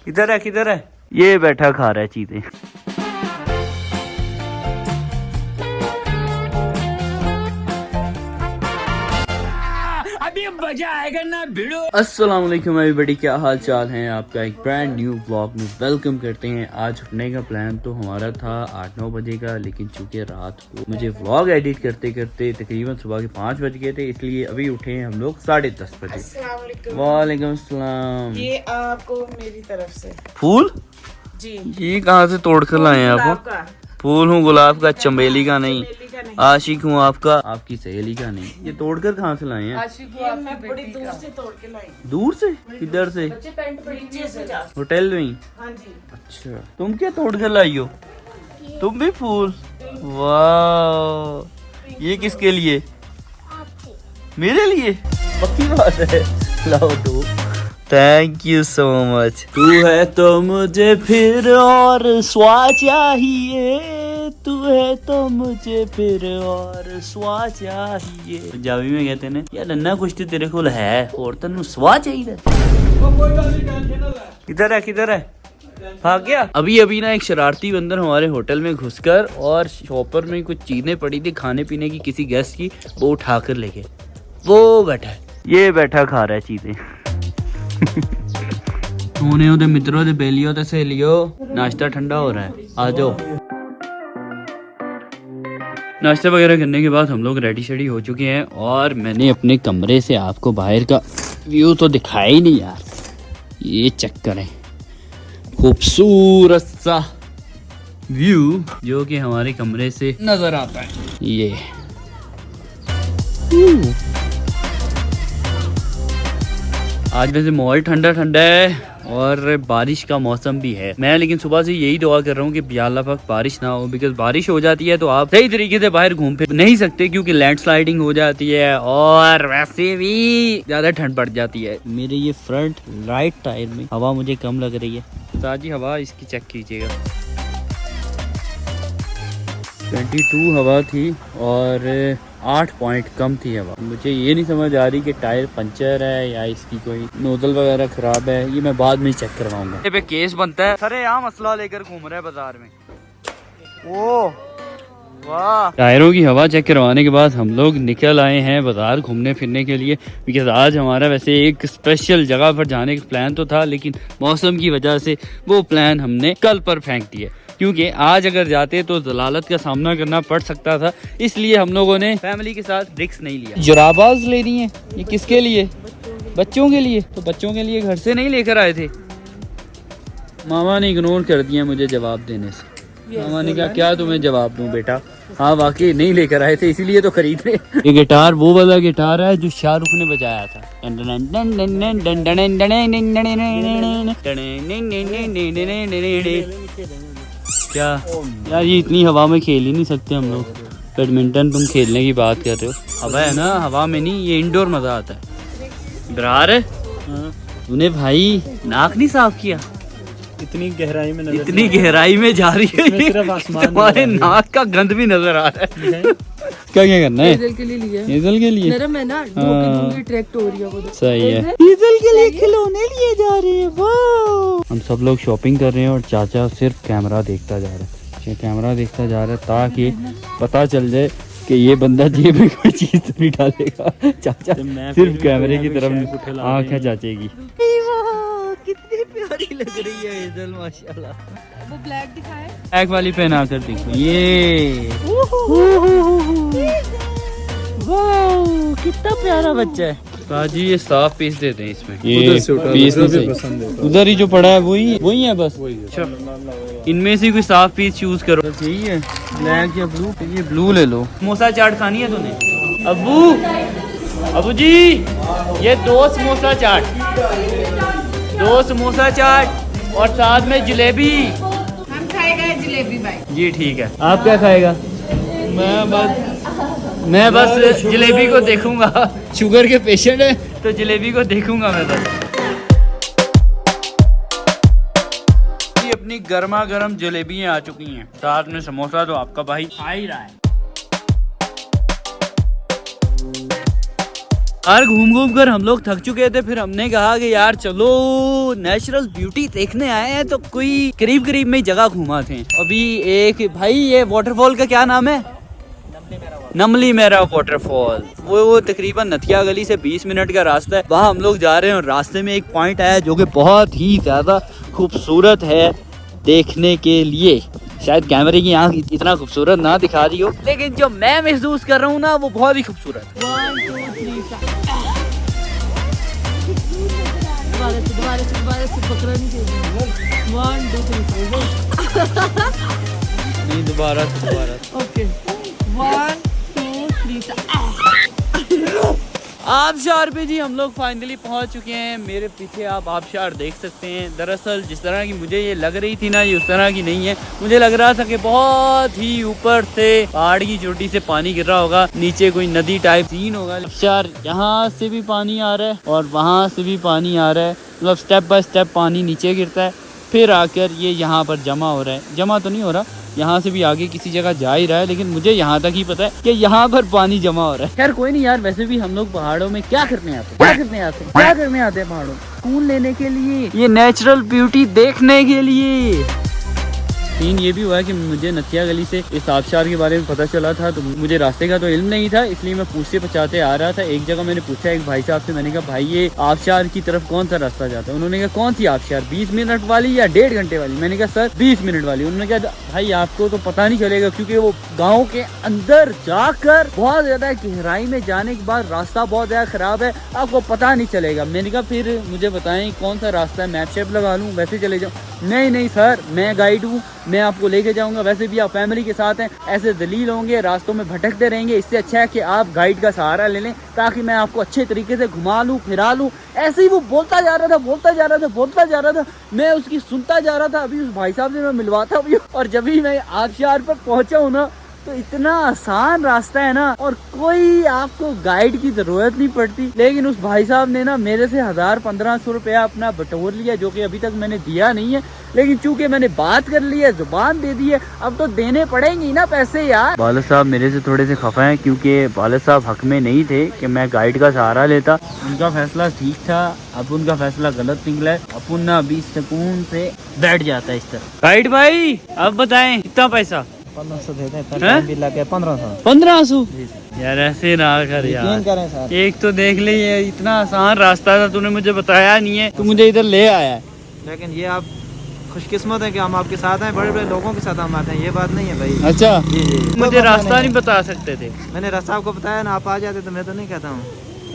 किधर है किधर है? ये बैठा खा रहा है चीजें। अभी मजा आएगा ना भिड़ो। अस्सलाम वालेकुम एवरीबॉडी, क्या हाल चाल है आपका। एक ब्रांड न्यू व्लॉग में वेलकम करते हैं। आज उठने का प्लान तो हमारा था 8-9 बजे का, लेकिन चूंकि रात को मुझे व्लॉग एडिट करते करते तकरीबन सुबह के 5 बज गए थे, इसलिए अभी उठे हैं हम लोग 10:30 बजे। वालेकुम अस्सलाम। ये आपको मेरी तरफ से फूल जी। ये कहाँ से तोड़ कर लाए हैं आप? फूल हूँ गुलाब का, चमेली का नहीं। आशिक हूँ आपका, आपकी सहेली का नहीं। ये तोड़कर कहाँ से लाए हैं? मैं बड़ी दूर से तोड़ के लाई। दूर से? किधर से? होटल में? हाँ जी। अच्छा, तुम क्या तोड़ कर लाई हो? तुम भी फूल? वाह, ये किसके लिए? मेरे लिए? पक्की बात है, लाओ दो। Thank you so much. तू है तो मुझे फिर और स्वाद चाहिए, तू है तो मुझे फिर और स्वाद चाहिए। पंजाबी में कहते हैं यार नन्ना कुछ तो तेरे को है और तेन स्वाद चाहिए। किधर है किधर है? भाग गया। अभी अभी ना एक शरारती बंदर हमारे होटल में घुसकर और शॉपर में कुछ चीजें पड़ी थी खाने पीने की किसी गेस्ट की, वो उठा कर लेके वो बैठा है। ये बैठा खा रहा है चीजें। होने उधर मित्रों दे बेलियो ते सहेलियो, नाश्ता ठंडा हो रहा है, आ जाओ। नाश्ता वगैरह करने के बाद हम लोग रेडी शेडी हो चुके हैं और मैंने अपने कमरे से आपको बाहर का व्यू तो दिखाया ही नहीं यार। ये चेक करें, खूबसूरत सा व्यू जो कि हमारे कमरे से नजर आता है। ये आज वैसे माहौल ठंडा ठंडा है और बारिश का मौसम भी है। मैं लेकिन सुबह से यही दुआ कर रहा हूँ कि या अल्लाह पाक बारिश ना हो, बिकॉज बारिश हो जाती है तो आप सही तरीके से बाहर घूम फिर नहीं सकते क्योंकि लैंडस्लाइडिंग हो जाती है और वैसे भी ज्यादा ठंड पड़ जाती है। मेरे ये फ्रंट राइट टायर में हवा मुझे कम लग रही है। ताजी हवा इसकी चेक कीजिएगा, 22 हवा थी और 8 पॉइंट कम थी हवा। मुझे ये नहीं समझ आ रही कि टायर पंचर है या इसकी कोई नोजल वगैरह खराब है, ये मैं बाद में चेक करवाऊंगा। पे केस बनता है। अरे यहाँ मसला लेकर घूम रहा है बाजार में। ओ वाह। टायरों की हवा चेक करवाने के बाद हम लोग निकल आए हैं बाजार घूमने फिरने के लिए, बिकॉज आज हमारा वैसे एक स्पेशल जगह पर जाने का प्लान तो था, लेकिन मौसम की वजह से वो प्लान हमने कल पर फेंक दिया क्योंकि आज अगर जाते तो जलालत का सामना करना पड़ सकता था। इसलिए हम लोगों ने फैमिली के साथ रिस्क नहीं लिया। जुराबाज ले रही हैं, ये किसके लिए? बच्चों के लिए। तो बच्चों के लिए घर से नहीं लेकर आए थे। मामा ने इग्नोर कर दिया मुझे जवाब देने से। मामा ने कहा क्या तुम्हें जवाब दूं बेटा, हाँ वाकई नहीं लेकर आए थे इसीलिए तो खरीद रहे। ये गिटार वो वाला गिटार है जो शाहरुख ने बजाया था। क्या यार, ये इतनी हवा में खेल ही नहीं सकते हम लोग। बैडमिंटन तुम खेलने की बात कर रहे हो, हवा है ना, हवा में नहीं, ये इंडोर मजा आता है। बरार तूने भाई नाक नहीं साफ किया? इतनी गहराई में जा रही है तुम्हारे नाक का गंद भी नजर आ रहा है। क्या करना है? डीजल के लिए लिया। डीजल के लिए नरम है ना, ट्रैक्ट हो रही है वो। सही है। डीजल के लिए खिलौने लिए जा रहे हैं। वाह। हम सब लोग शॉपिंग कर रहे हैं और चाचा सिर्फ कैमरा देखता जा रहा है। कैमरा देखता जा रहा है ताकि पता चल जाए कि ये बंदा जेब में कोई चीज तो नहीं डालेगा। चाचा सिर्फ कैमरे की तरफ आँख है चाचे की। कितनी प्यारी लग रही है हेजल, माशाल्लाह। वो ब्लैक दिखाए, ब्लैक वाली पहना कर देखो। ये वाह कितना प्यारा बच्चा है। काजी ये साफ पीस देते हैं इसमें, ये पीस उधर ही जो पड़ा है वही है बस। अच्छा, इनमें से कोई साफ पीस चूज करो। यही है ब्लैक या ब्लू? ये ब्लू ले लो। समोसा चाट खानी है तूने? अबू जी ये 2 समोसा चाट, 2 समोसा चाट और साथ में जलेबी। हम खाएगा जलेबी भाई। जी ठीक है। आप क्या खाएगा? मैं बस जलेबी को देखूंगा। शुगर के पेशेंट है तो जलेबी को देखूंगा मैं बस। ये अपनी गर्मा गर्म जलेबियाँ आ चुकी हैं, साथ में समोसा तो आपका भाई खा ही रहा है। यार घूम घूम कर हम लोग थक चुके थे, फिर हमने कहा कि यार चलो नेचुरल ब्यूटी देखने आए हैं तो कोई करीब करीब में जगह घुमाते हैं। अभी एक भाई ये वाटरफॉल का क्या नाम है? नमली मेरा वाटरफॉल। वो तकरीबन नथिया गली से 20 मिनट का रास्ता है, वहाँ हम लोग जा रहे हैं। और रास्ते में एक पॉइंट आया जो कि बहुत ही ज्यादा खूबसूरत है देखने के लिए। शायद कैमरे की आंख इतना खूबसूरत ना दिखा रही हो, लेकिन जो मैं महसूस कर रहा हूँ ना वो बहुत ही खूबसूरत। दोबारा ओके 1 2 3 आबशार पे जी हम लोग फाइनली पहुंच चुके हैं। मेरे पीछे आप आबशार देख सकते हैं। दरअसल जिस तरह की मुझे ये लग रही थी ना, ये उस तरह की नहीं है। मुझे लग रहा था कि बहुत ही ऊपर से पहाड़ की चोटी से पानी गिर रहा होगा, नीचे कोई नदी टाइप सीन होगा। आबशार यहाँ से भी पानी आ रहा है और वहाँ से भी पानी आ रहा है, मतलब स्टेप बाय स्टेप पानी नीचे गिरता है, फिर आकर ये यहाँ पर जमा हो रहा है। जमा तो नहीं हो रहा, यहाँ से भी आगे किसी जगह जा ही रहा है, लेकिन मुझे यहाँ तक ही पता है कि यहाँ पर पानी जमा हो रहा है। खैर कोई नहीं यार, वैसे भी हम लोग पहाड़ों में क्या करने आते हैं पहाड़ों में? सुकून लेने के लिए, ये नेचुरल ब्यूटी देखने के लिए। सीन ये भी हुआ है कि मुझे नथिया गली से इस आबशार के बारे में पता चला था, तो मुझे रास्ते का तो इल्म नहीं था, इसलिए मैं पूछते पचाते आ रहा था। एक जगह मैंने पूछा एक भाई साहब से, मैंने कहा भाई ये आबशार की तरफ कौन सा रास्ता जाता है? उन्होंने कहा कौन सी आबशार, 20 मिनट वाली या 1.5 घंटे वाली? मैंने कहा सर 20 मिनट वाली। उन्होंने कहा भाई आपको तो पता नहीं चलेगा, क्योंकि वो गाँव के अंदर जाकर बहुत ज्यादा गहराई में जाने के बाद रास्ता बहुत ज्यादा खराब है, आपको पता नहीं चलेगा। मैंने कहा फिर मुझे बताएं कौन सा रास्ता है, मैप शेप लगा लूँ वैसे चले जाऊँ? नहीं सर मैं गाइड हूँ, मैं आपको लेके जाऊंगा। वैसे भी आप फैमिली के साथ हैं, ऐसे दलील होंगे, रास्तों में भटकते रहेंगे, इससे अच्छा है कि आप गाइड का सहारा ले लें, ताकि मैं आपको अच्छे तरीके से घुमा लूँ फिरा लूँ। ऐसे ही वो बोलता जा रहा था, मैं उसकी सुनता जा रहा था। अभी उस भाई साहब से मैं मिलवाता भी हूँ। और जब भी मैं आबशार पर पहुंचा हूँ ना, तो इतना आसान रास्ता है ना, और कोई आपको गाइड की जरूरत नहीं पड़ती। लेकिन उस भाई साहब ने ना मेरे से 1000-1500 रुपया अपना बटोर लिया, जो कि अभी तक मैंने दिया नहीं है। लेकिन चूंकि मैंने बात कर ली है, जुबान दे दी है, अब तो देने पड़ेंगे ना पैसे यार। वालिद साहब मेरे से थोड़े से खफा हैं, क्योंकि वालिद साहब हक में नहीं थे कि मैं गाइड का सहारा लेता। उनका फैसला ठीक था, अब उनका फैसला गलत निकला है। अपन ना अभी सुकून से बैठ जाता है इस तरह। गाइड भाई अब बताएं कितना पैसा? 1500 देते हैं, बिल लगे 1500 यार ऐसे ना कर यार। करें सर। एक तो देख ले, ये इतना आसान रास्ता था, तूने मुझे बताया नहीं है, तू मुझे इधर ले आया है। लेकिन ये आप खुशकिस्मत है कि हम आपके साथ हैं, बड़े बड़े लोगों के साथ हम आते हैं, ये बात नहीं है भाई। अच्छा जी मुझे रास्ता नहीं बता सकते थे? मैंने रास्ता आपको बताया ना, आप आ जाते तो मैं तो नहीं कहता हूँ।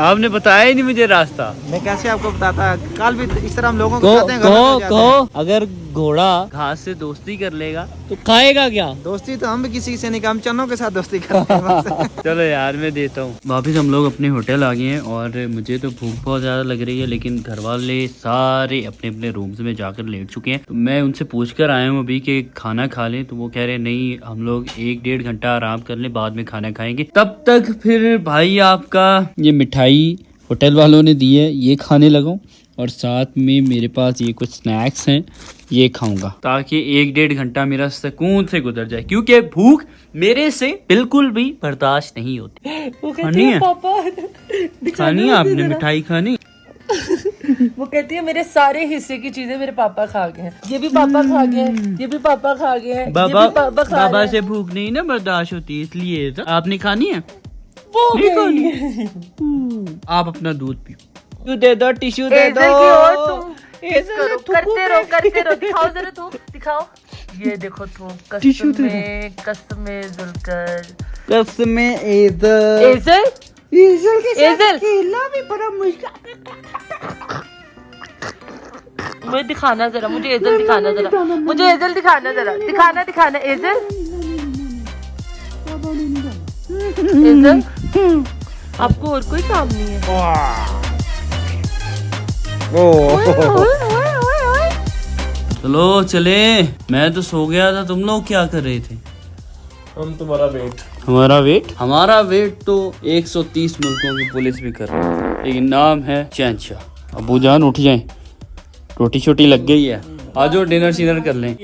आपने बताया ही नहीं मुझे रास्ता। मैं कैसे आपको बताता? कल भी इस तरह हम लोगों के साथ हैं, घर में जाते कहो हैं। अगर घोड़ा घास से दोस्ती कर लेगा तो खाएगा क्या? दोस्ती तो हम भी किसी से नहीं, हम चन्नों के साथ दोस्ती करते हैं। चलो यार मैं देता हूँ। वापिस हम लोग अपने होटल आ गए हैं और मुझे तो भूख बहुत ज़्यादा लग रही है, लेकिन घर वाले सारे अपने अपने रूम्स में जाकर लेट चुके हैं। तो मैं उनसे पूछ कर आया हूँ अभी कि खाना खा लें, तो वो कह रहे नहीं हम लोग 1-1.5 घंटा आराम कर लें, बाद में खाना खाएंगे। तब तक फिर भाई आपका ये मिठाई होटल वालों ने दी है, ये खाने लगाऊं, और साथ में मेरे पास ये कुछ स्नैक्स हैं, ये खाऊंगा, ताकि 1-1.5 घंटा मेरा सुकून से गुजर जाए, क्योंकि भूख मेरे से बिल्कुल भी बर्दाश्त नहीं होती। खानी है पापा खानी है आपने मिठाई खानी? वो कहती है मेरे सारे हिस्से की चीजें मेरे पापा खा गए हैं, ये भी पापा खा गए हैं, ये भी पापा खा गए हैं, बाबा से भूख नहीं ना बर्दाश्त होती, इसलिए तो आपने खानी है। नहीं खानी? आप अपना दूध पियो। दे दो टिश्यू दे दो। करते रहो दिखाओ जरा तुम दिखाओ, ये देखो तुम कसमे जुलकर कसमे एजल एजल खेलना भी बड़ा मुश्किल। मुझे दिखाना जरा, मुझे एजल दिखाना जरा, मुझे एजल दिखाना जरा, दिखाना एजल एजल। आपको और कोई काम नहीं है? चलो चले, मैं तो सो गया था, तुम लोग क्या कर रहे थे? हम तुम्हारा वेट। हमारा वेट तो 130 मुल्कों की पुलिस भी कर रही है, लेकिन नाम है शहंशाह। अबू जान उठ जाएं, रोटी छोटी लग गई है, आ जाओ डिनर शिनर कर लें।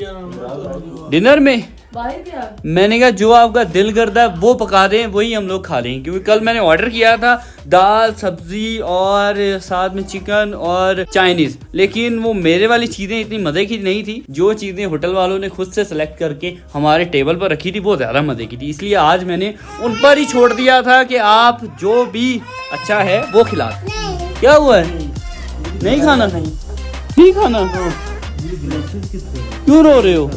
डिनर में बाहर क्या? मैंने कहा जो आपका दिल करता है वो पका दें, वही हम लोग खा लेंगे, क्योंकि कल मैंने ऑर्डर किया था दाल सब्जी और साथ में चिकन और चाइनीज, लेकिन वो मेरे वाली चीजें इतनी मजे की नहीं थी। जो चीजें होटल वालों ने खुद से सेलेक्ट करके हमारे टेबल पर रखी थी वो ज्यादा मजे की थी, इसलिए आज मैंने उन पर ही छोड़ दिया था कि आप जो भी अच्छा है वो खिला। क्या हुआ है? नहीं खाना? नहीं खाना? क्यों रो रहे हो?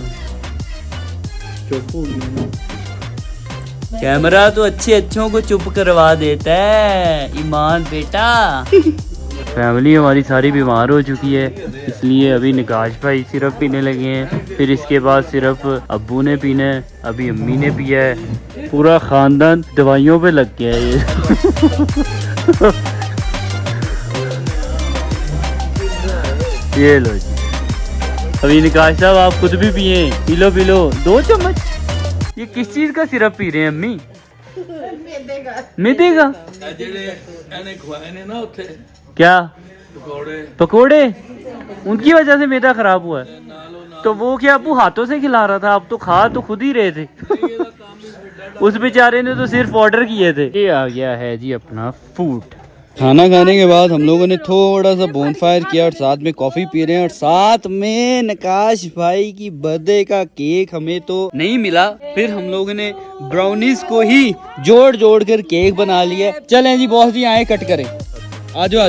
कैमरा तो अच्छों को चुप करवा देता है ईमान बेटा। फैमिली हमारी सारी बीमार हो चुकी है, इसलिए अभी निकाश भाई सिरप पीने लगे हैं, फिर इसके बाद सिरप अब्बू ने पीना है, अभी अम्मी ने पिया है, पूरा खानदान दवाइयों पे लग गया है ये लो जी। अभी निकाश साहब आप खुद भी पिए, पी लो 2 चम्मच। ये किस चीज का सिरप पी रहे हैं अम्मी? मैदे का? क्या पकोड़े? उनकी वजह से मैदा खराब हुआ है? तो वो क्या अब्बू हाथों से खिला रहा था? आप तो खा तो खुद ही रहे थे। उस बेचारे ने तो सिर्फ ऑर्डर किए थे। ये आ गया है जी अपना फूड। खाना खाने के बाद हम लोगों ने थोड़ा सा बोनफायर किया और साथ में कॉफी पी रहे हैं, और साथ में नकाश भाई की बर्थडे का केक हमें तो नहीं मिला, फिर हम लोगों ने ब्राउनीज को ही जोड़ कर केक बना लिया। चलें जी बॉस जी आए कट करें, आजो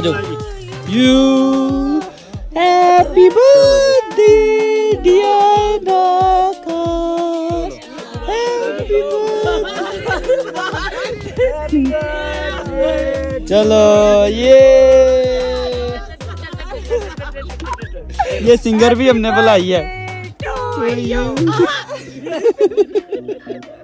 you happy birthday dear Naqash, happy birthday. चलो ये सिंगर भी हमने बुलाई है।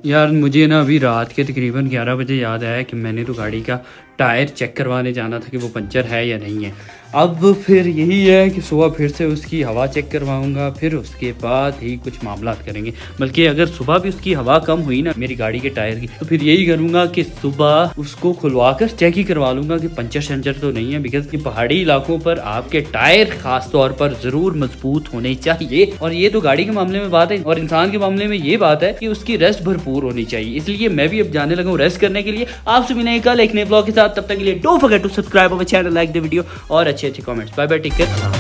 यार मुझे ना अभी रात के तकरीबन 11 बजे याद आया कि मैंने तो गाड़ी का टायर चेक करवाने जाना था कि वो पंचर है या नहीं है। अब फिर यही है कि सुबह फिर से उसकी हवा चेक करवाऊंगा, फिर उसके बाद ही कुछ मामला करेंगे। बल्कि अगर सुबह भी उसकी हवा कम हुई ना मेरी गाड़ी के टायर की, तो फिर यही करूंगा कि सुबह उसको खुलवा कर चेक ही करवा लूंगा कि पंचर शंचर तो नहीं है। बिकॉज ये पहाड़ी इलाकों पर आपके टायर खास तौर पर जरूर मजबूत होने चाहिए, और ये तो गाड़ी के मामले में बात है, और इंसान के मामले में ये बात है कि उसकी रेस्ट भरपूर होनी चाहिए। इसलिए मैं भी अब जाने लगा हूँ रेस्ट करने के लिए। आपसे मिलेंगे कल एक नए ब्लॉग के साथ, तब तक के लिए don't forget to subscribe our channel, like the video और अच्छे comments. Bye bye, take care.